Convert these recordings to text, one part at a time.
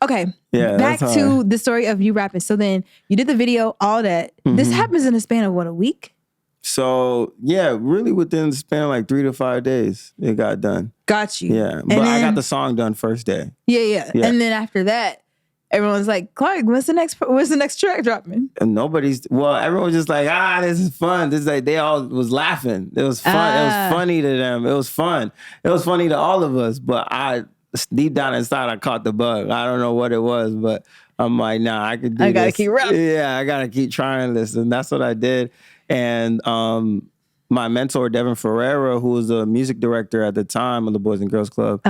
Okay. Yeah, Back to the story of you rapping. So then you did the video, all that. This happens in the span of what, a week? So yeah, really within the span of like 3 to 5 days, it got done. Got you. Yeah, but I got the song done first day. Yeah. And then after that, everyone's like, Clark, when's the next track dropping? And everyone was just like, this is fun. This is like, they all was laughing. It was fun. It was funny to them. It was fun. It was funny to all of us. But deep down inside, I caught the bug. I don't know what it was, but I'm like, nah, I could do this. I gotta keep rapping. Yeah, I gotta keep trying this. And that's what I did. And my mentor, Devin Ferreira, who was a music director at the time of the Boys and Girls Club,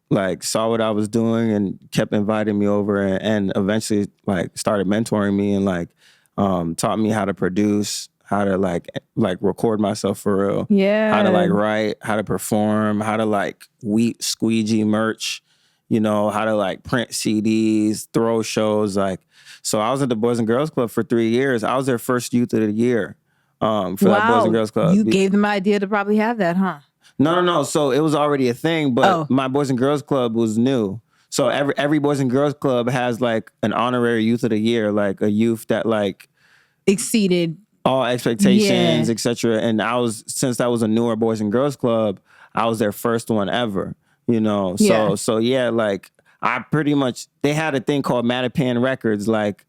like saw what I was doing and kept inviting me over and eventually like started mentoring me and like taught me how to produce, how to like record myself for real. Yeah. How to like write, how to perform, how to like squeegee merch, how to like print CDs, throw shows. Like, so I was at the Boys and Girls Club for 3 years. I was their first youth of the year for that Boys and Girls Club. You gave them an idea to probably have that, huh? No. So it was already a thing, but my Boys and Girls Club was new. So every Boys and Girls Club has like an honorary youth of the year, like a youth that like exceeded all expectations, etc. And since that was a newer Boys and Girls Club, I was their first one ever, So yeah, like I pretty much, they had a thing called Mattapan Records, like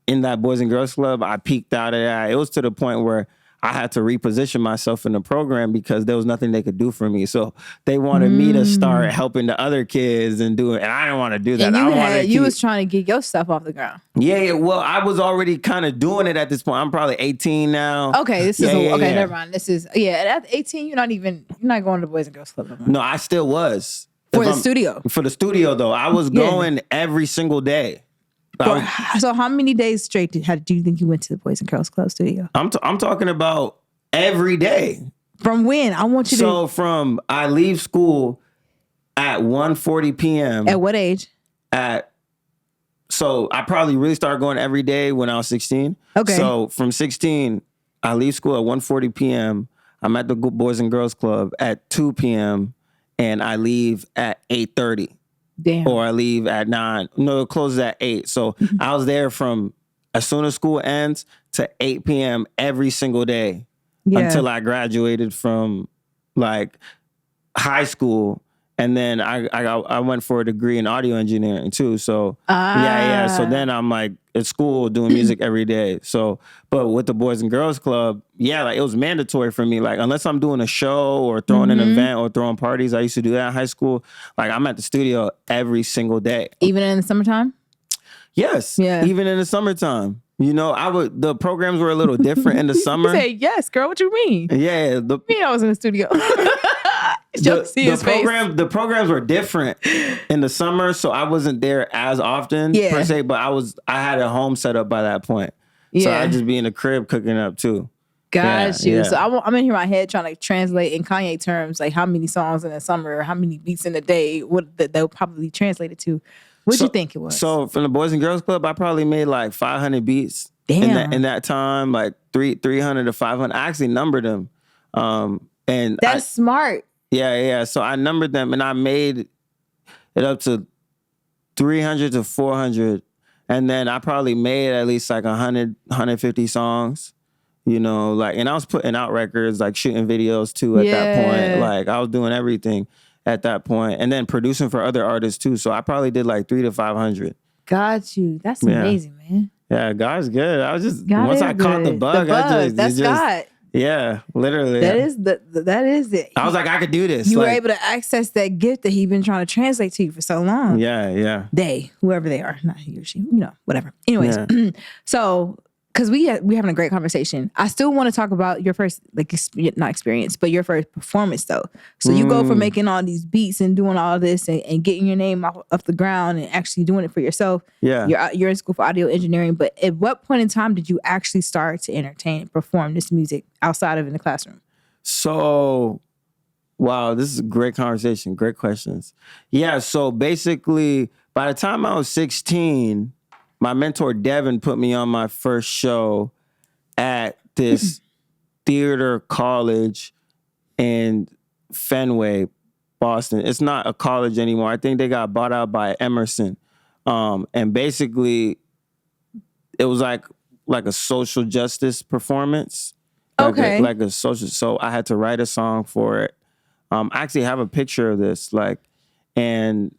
in that Boys and Girls Club. I peaked out of that. It was to the point where I had to reposition myself in the program because there was nothing they could do for me. So they wanted me to start helping the other kids and do it. And I didn't want to do that. And you was trying to get your stuff off the ground. Yeah. Well, I was already kind of doing it at this point. I'm probably 18 now. Okay. Never mind. This is, at 18, you're not going to the Boys and Girls Club. No, I still was. For the studio? For the studio, though. I was going every single day. So how many days straight do you think you went to the Boys and Girls Club studio? I'm talking about every day. From when? I want you to... So I leave school at 1:40 p.m. At what age? So I probably really started going every day when I was 16. Okay. So from 16, I leave school at 1:40 p.m. I'm at the Boys and Girls Club at 2 p.m. and I leave at 8:30. Damn. Or I leave at 9. No, it closes at 8. So I was there from as soon as school ends to 8 p.m. every single day until I graduated from like high school. And then I went for a degree in audio engineering too. So So then I'm like at school doing music every day. So, but with the Boys and Girls Club, like it was mandatory for me. Like unless I'm doing a show or throwing an event or throwing parties, I used to do that in high school. Like I'm at the studio every single day. Even in the summertime? Yes. Yeah. Even in the summertime. The programs were a little different in the summer. You say, yes, girl, what you mean? Yeah. I was in the studio. The programs were different in the summer, so I wasn't there as often per se, but I had a home set up by that point. So I'd just be in the crib cooking up too. Got you. Yeah. So I'm in here in my head trying to translate in Kanye terms, like how many songs in the summer, how many beats in a day, what they'll probably translate it to. What'd you think it was? So from the Boys and Girls Club, I probably made like 500 beats. Damn. In that time, like 300 to 500. I actually numbered them. And that's smart. Yeah. So I numbered them and I made it up to 300 to 400. And then I probably made at least like 100, 150 songs, and I was putting out records, like shooting videos too at that point. Like I was doing everything at that point and then producing for other artists too. So I probably did like 300 to 500. Got you. That's amazing, man. Yeah, God's good. I was just, once I caught the bug, that's God. Yeah, literally. That is it. I was like, I could do this. You were able to access that gift that he's been trying to translate to you for so long. Yeah. They, whoever they are, not he or she, whatever. Anyways, so because we having a great conversation, I still want to talk about your first, not experience, but your first performance though. So you go from making all these beats and doing all this and getting your name off the ground and actually doing it for yourself. Yeah. You're in school for audio engineering, but at what point in time did you actually start to entertain and perform this music outside of in the classroom? So, wow, this is a great conversation. Great questions. Yeah. So basically, by the time I was 16, my mentor, Devin, put me on my first show at this theater college in Fenway, Boston. It's not a college anymore. I think they got bought out by Emerson. And basically it was like a social justice performance. Okay. Like a social. So I had to write a song for it. I actually have a picture of this, and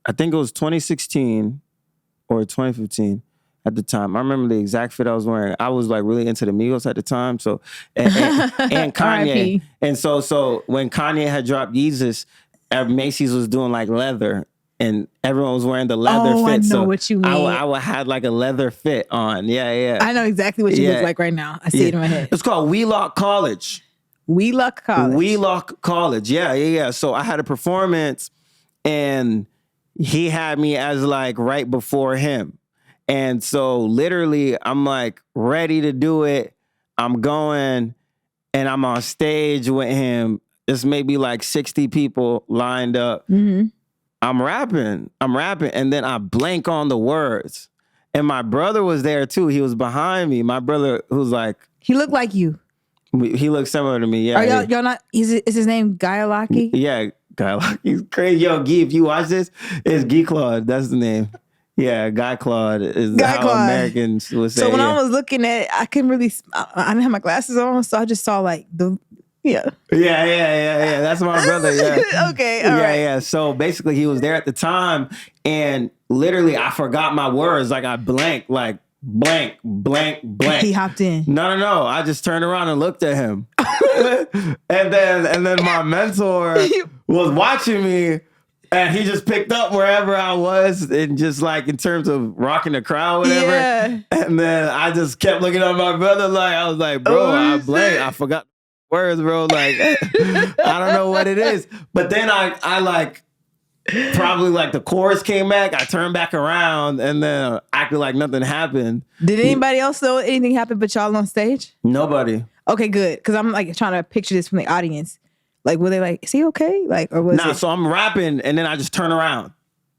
I think it was 2016 or 2015 at the time. I remember the exact fit I was wearing. I was like really into the Migos at the time. So and Kanye. And so when Kanye had dropped Yeezus, Macy's was doing like leather. And everyone was wearing the leather fit. I know what you mean. I would have like a leather fit on. Yeah. I know exactly what you look like right now. I see it in my head. It's called Wheelock College. Wheelock College. Yeah. So I had a performance and he had me as like right before him. And so literally I'm like ready to do it. I'm going and I'm on stage with him. There's maybe like 60 people lined up. Mm-hmm. I'm rapping, and then I blank on the words. And my brother was there too. He was behind me. My brother, who's like... He looked like you. He looked similar to me, yeah. Are y'all not... Is his name Guy Alaki? Yeah, Guy Alaki. He's crazy. Yo, Guy, if you watch this, it's Guy Claude. That's the name. Yeah, Guy Claude is how Americans would say. So when I was looking at it, I couldn't really... I didn't have my glasses on, so I just saw like the... Yeah. That's my brother. Yeah. Okay. All right. Yeah. So basically, he was there at the time, and literally, I forgot my words. Like I blanked, like blank. He hopped in. No. I just turned around and looked at him, and then my mentor was watching me. And he just picked up wherever I was, and just like in terms of rocking the crowd, whatever. Yeah. And then I just kept looking at my brother, like I was like, bro, I blanked. I forgot words, bro. Like, I don't know what it is. But then I like, probably like the chorus came back. I turned back around and then acted like nothing happened. Did anybody else know anything happened but y'all on stage? Nobody. Okay, good. Because I'm like trying to picture this from the audience. Like, were they like, is he okay? Like, or was it? So I'm rapping and then I just turn around.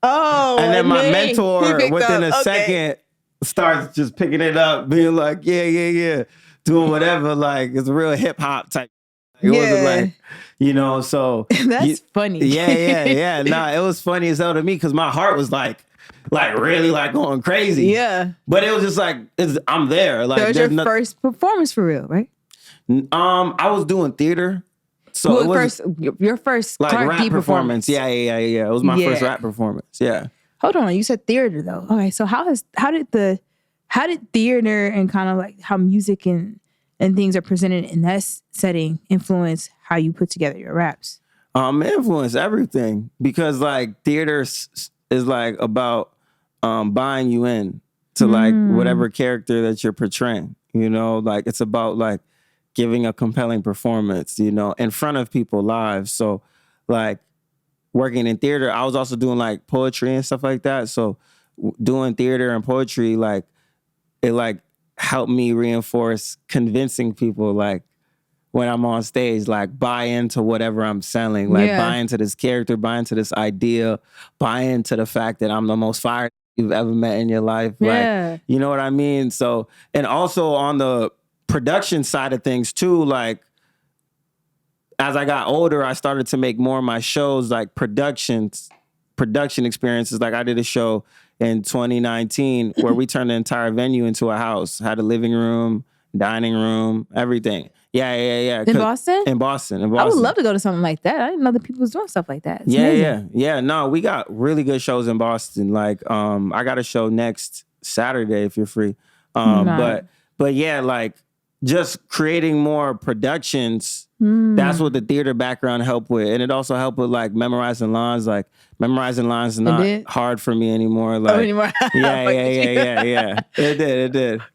Oh. And then my mentor within a second starts just picking it up, being like, yeah. Doing whatever, like it's a real hip hop type. It wasn't like, so that's funny. Yeah. Nah, it was funny as hell to me because my heart was like really like going crazy. Yeah. But it was just like I'm there. Like that was your first performance for real, right? I was doing theater. So your first like Clark rap D performance. Yeah. It was my first rap performance. Yeah. Hold on, you said theater though. Okay, so how did theater and kind of like how music and things are presented in that setting influence how you put together your raps? Influence everything because like theater is like about buying you in to like whatever character that you're portraying. Like it's about like giving a compelling performance. In front of people live. So like working in theater, I was also doing like poetry and stuff like that. So doing theater and poetry, like it like helped me reinforce convincing people like when I'm on stage, like buy into whatever I'm selling, like buy into this character, buy into this idea, buy into the fact that I'm the most fire you've ever met in your life. Yeah. Like, you know what I mean? So, and also on the production side of things too, like as I got older, I started to make more of my shows like production experiences. Like I did a show in 2019 where we turned the entire venue into a house. Had a living room, dining room, everything. Yeah. In Boston? In Boston. I would love to go to something like that. I didn't know that people was doing stuff like that. It's amazing. Yeah. No, we got really good shows in Boston. Like, I got a show next Saturday if you're free. But yeah, like just creating more productions. That's what the theater background helped with. And it also helped with like memorizing lines. Like memorizing lines is not hard for me anymore. Like, anymore. Yeah. It did.